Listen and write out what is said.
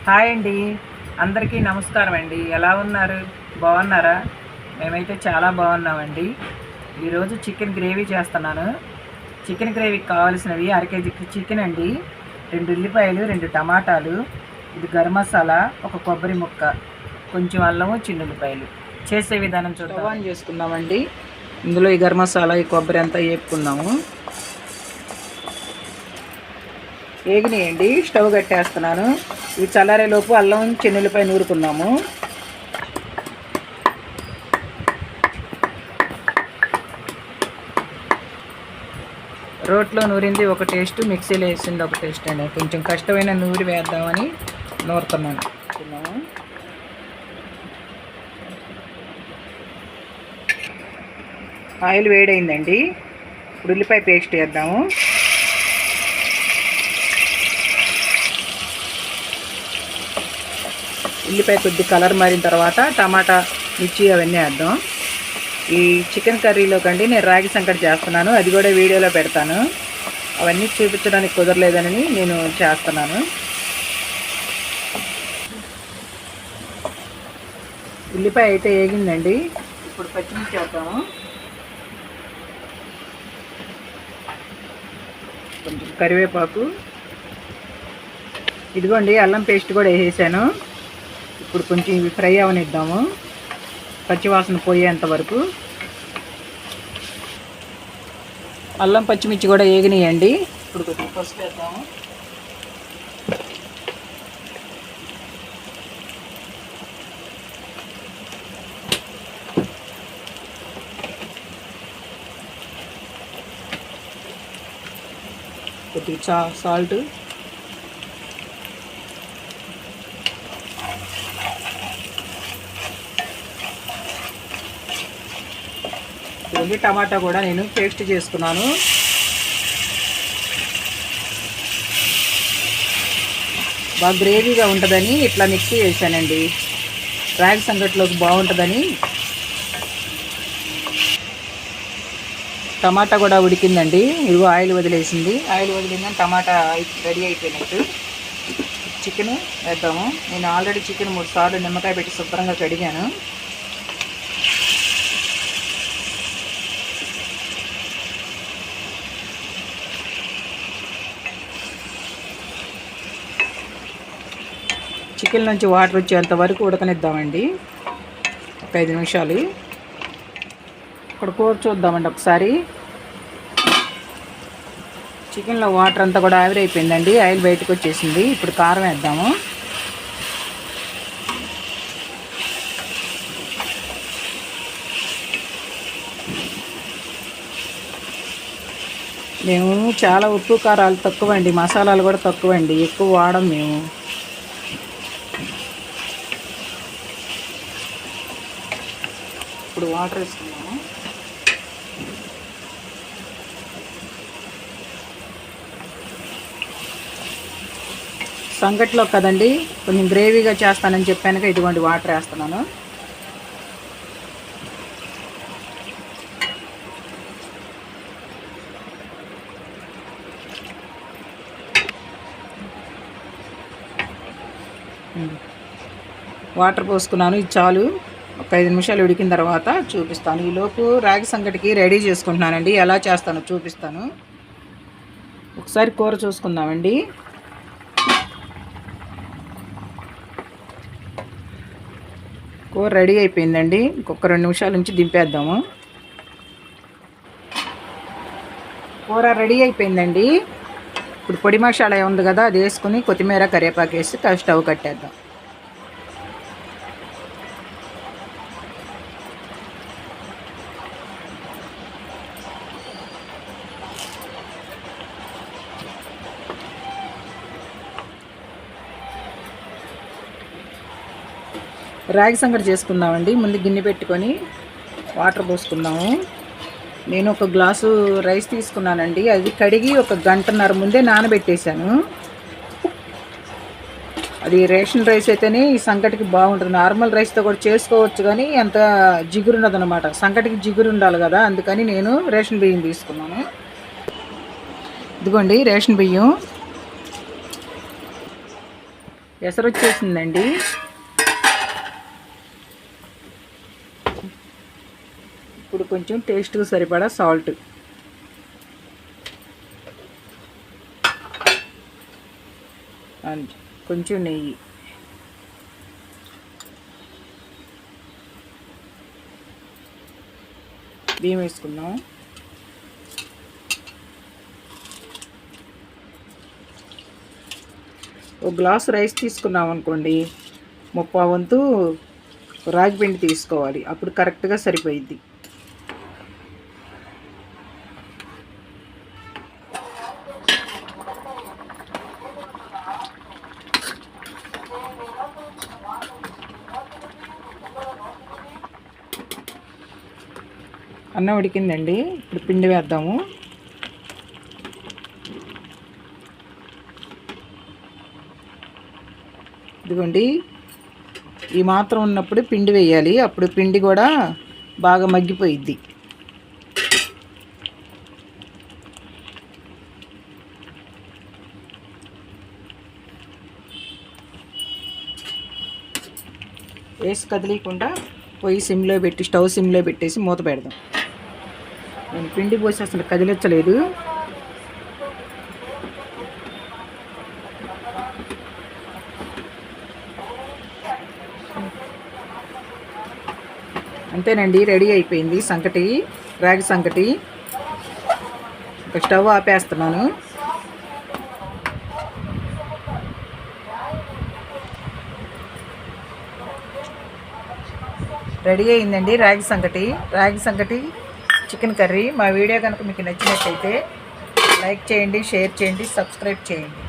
Hi అండి, అందరికీ నమస్కారం అండి. ఎలా ఉన్నారు? బాగున్నారా? మేమైతే చాలా బాగున్నామండి. ఈరోజు చికెన్ గ్రేవీ చేస్తున్నాను. చికెన్ గ్రేవీకి కావాల్సినవి అరకేజీ చికెన్ అండి, 2 ఉల్లిపాయలు, 2 టమాటాలు, ఇది గరం మసాలా, ఒక కొబ్బరి ముక్క, కొంచెం అల్లము, చిన్నుల్లిపాయలు. చేసే విధానం చూద్దాం. ఆన్ చేసుకుందామండి. ఇందులో ఈ గరం మసాలా, ఈ కొబ్బరి అంతా వేపుకుందాము. వేగినాయండి, స్టవ్ కట్టేస్తున్నాను. ఇవి చల్లారేలోపు అల్లం, చిన్నులపై నూరుకున్నాము. రోట్లో నూరింది ఒక టేస్ట్, మిక్సీలో వేసింది ఒక టేస్ట్ అండి. కొంచెం కష్టమైన నూరి వేద్దామని నూరుతున్నాను. ఆయిల్ వేడైందండి, ఇప్పుడు ఉల్లిపాయ పేస్ట్ వేద్దాము. ఉల్లిపాయ కొద్ది కలర్ మారిన తర్వాత టమాటా, మిర్చి అవన్నీ వేద్దాం. ఈ చికెన్ కర్రీలో కండి నేను రాగి సంకటి చేస్తున్నాను, అది కూడా వీడియోలో పెడతాను. అవన్నీ చూపించడానికి కుదరలేదని నేను చేస్తున్నాను. ఉల్లిపాయ అయితే వేగిందండి, ఇప్పుడు పచ్చిమిర్చి వేద్దాము. కొంచెం కరివేపాకు, ఇదిగోండి అల్లం పేస్ట్ కూడా వేసేసాను. ఇప్పుడు కొంచెం ఇవి ఫ్రై అవనిద్దాము, పచ్చివాసన పోయేంత వరకు. అల్లం పచ్చిమిర్చి కూడా వేగినాయండి. ఇప్పుడు కొంచెం పసుపు వేద్దాము. కొద్దిగా సాల్ట్, టమాటా కూడా నేను పేస్ట్ చేసుకున్నాను. బాగా గ్రేవీగా ఉంటుందని ఇట్లా మిక్సీ వేసానండి, రాగి సంగటిలోకి బాగుంటుందని. టమాటా కూడా ఉడికిందండి, ఇదిగో ఆయిల్ వదిలేసింది. ఆయిల్ వదిలిందని టమాటా రెడీ అయిపోయినట్టు. చికెన్ వేద్దాము. నేను ఆల్రెడీ చికెన్ 3 సార్లు నిమ్మకాయ పెట్టి శుభ్రంగా కడిగాను. చికెన్ నుంచి వాటర్ వచ్చేంత వరకు ఉడకనిద్దామండి, ఒక 5 నిమిషాలు. ఇక్కడ కూర చూద్దామండి ఒకసారి. చికెన్లో వాటర్ అంతా కూడా ఆవిరైపోయిందండి, ఆయిల్ బయటకు వచ్చేసింది. ఇప్పుడు కారం వేద్దాము. మేము చాలా ఉప్పు కారాలు తక్కువండి, మసాలాలు కూడా తక్కువండి, ఎక్కువ వాడం మేము. ఇప్పుడు వాటర్ వేసుకున్నాము. సంగట్లో కదండి కొంచెం గ్రేవీగా చేస్తానని చెప్పాను, ఇటువంటి వాటర్ వేస్తున్నాను. వాటర్ పోసుకున్నాను, ఇది చాలు. ఒక 5 నిమిషాలు ఉడికిన తర్వాత చూపిస్తాను. ఈలోపు రాగి సంగటికి రెడీ చేసుకుంటున్నానండి, ఎలా చేస్తానో చూపిస్తాను. ఒకసారి కూర చూసుకుందామండి. కూర రెడీ అయిపోయిందండి, ఇంకొక 2 నిమిషాల నుంచి దింపేద్దాము. కూర రెడీ అయిపోయిందండి. ఇప్పుడు పొడి మసాలా ఉంది కదా, అది వేసుకుని కొత్తిమీర, కరివేపాకు వేసి స్టవ్ కట్టేద్దాం. రాగి సంగటి చేసుకుందామండి. ముందు గిన్నె పెట్టుకొని వాటర్ పోసుకుందాము. నేను ఒక గ్లాసు రైస్ తీసుకున్నానండి, అది కడిగి 1 గంటన్నర ముందే నానబెట్టేశాను. అది రేషన్ రైస్ అయితేనే ఈ సంగటికి బాగుంటుంది. నార్మల్ రైస్తో కూడా చేసుకోవచ్చు, కానీ అంత జిగురు ఉండదన్నమాట. సంగటికి జిగురు ఉండాలి కదా, అందుకని నేను రేషన్ బియ్యం తీసుకున్నాను. ఇదిగోండి రేషన్ బియ్యం. ఎసరు వచ్చేసిందండి. ఇప్పుడు కొంచెం టేస్ట్కి సరిపడా సాల్ట్, కొంచెం నెయ్యి, బియ్యం వేసుకుందాం. ఒక గ్లాసు రైస్ తీసుకున్నాం అనుకోండి, 30 వంతు రాగి పిండి తీసుకోవాలి, అప్పుడు కరెక్ట్గా సరిపోయిద్ది. అన్నం ఉడికిందండి. ఇప్పుడు పిండి వేద్దాము. ఇదిగోండి, ఈ మాత్రం ఉన్నప్పుడు పిండి వేయాలి, అప్పుడు పిండి కూడా బాగా మగ్గిపోయిద్ది. వేసి కదిలీకుండా పొయ్యి సిమ్లో పెట్టి, స్టవ్ సిమ్లో పెట్టేసి మూత పెడదాం. నేను పిండి పోసి అసలు కదిలించలేదు. అంతేనండి, రెడీ అయిపోయింది సంకటి, రాగి సంకటి. ఒక స్టవ్ ఆపేస్తున్నాను. రెడీ అయిందండి రాగి సంకటి చికెన్ కర్రీ. మా వీడియో కనుక మీకు నచ్చినట్టయితే లైక్ చేయండి, షేర్ చేయండి, సబ్స్క్రైబ్ చేయండి.